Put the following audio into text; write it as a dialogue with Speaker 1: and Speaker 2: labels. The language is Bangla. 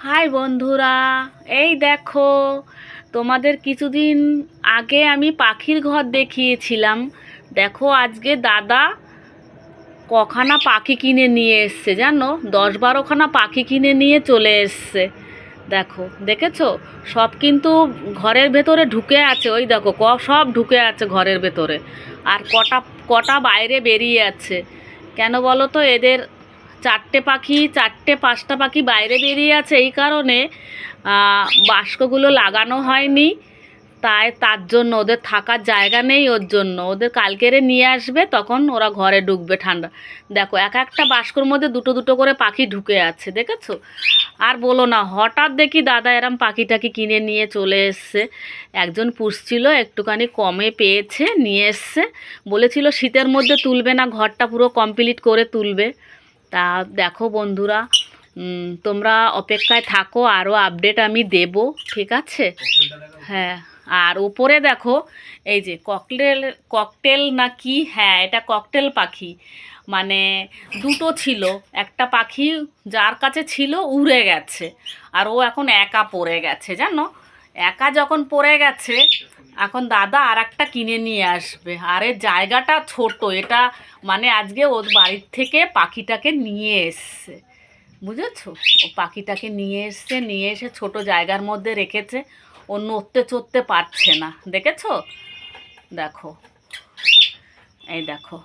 Speaker 1: হাই বন্ধুরা, এই দেখো, তোমাদের কিছুদিন আগে আমি পাখির ঘর দেখিয়েছিলাম। দেখো আজকে দাদা কখানা পাখি কিনে নিয়ে এসছে জানো, 10-12খানা পাখি কিনে নিয়ে চলে এসছে। দেখো, দেখেছো? সব কিন্তু ঘরের ভেতরে ঢুকে আছে। ওই দেখো, সব ঢুকে আছে ঘরের ভেতরে, আর কটা কটা বাইরে বেরিয়ে আছে। কেন বলো তো? এদের 4-5টা পাখি বাইরে বেরিয়ে আছে এই কারণে বাস্কগুলো লাগানো হয়নি। তার জন্য ওদের থাকার জায়গা নেই। ওর জন্য ওদের কালকেরে নিয়ে আসবে, তখন ওরা ঘরে ঢুকবে ঠান্ডা। দেখো, এক একটা বাস্কর মধ্যে দুটো দুটো করে পাখি ঢুকে আছে, দেখেছো? আর বলো না, হঠাৎ দেখি দাদা এরম পাখিটাকে কিনে নিয়ে চলে এসছে। একজন পুষছিল, একটুখানি কমে পেয়েছে, নিয়ে এসছে। বলেছিল শীতের মধ্যে তুলবে না, ঘরটা পুরো কমপ্লিট করে তুলবে। তা দেখো বন্ধুরা, তোমরা অপেক্ষায় থাকো, আরও আপডেট আমি দেব, ঠিক আছে? হ্যাঁ। আর ওপরে দেখো, এই যে ককটেল না কি, হ্যাঁ এটা ককটেল পাখি। মানে দুটো ছিল, একটা পাখি যার কাছে ছিল উড়ে গেছে, আর ও এখন একা পড়ে গেছে জানো। একা যখন পড়ে গেছে, এখন দাদা আর একটা কিনে নিয়ে আসবে। আর এর জায়গাটা ছোট, এটা মানে আজকে ওর বাড়ির থেকে পাখিটাকে নিয়ে এসছে, বুঝেছো? ও পাখিটাকে নিয়ে এসছে, নিয়ে এসে ছোট জায়গার মধ্যে রেখেছে। ও নড়তে চড়তে পারছে না, দেখেছো? দেখো, এই দেখো।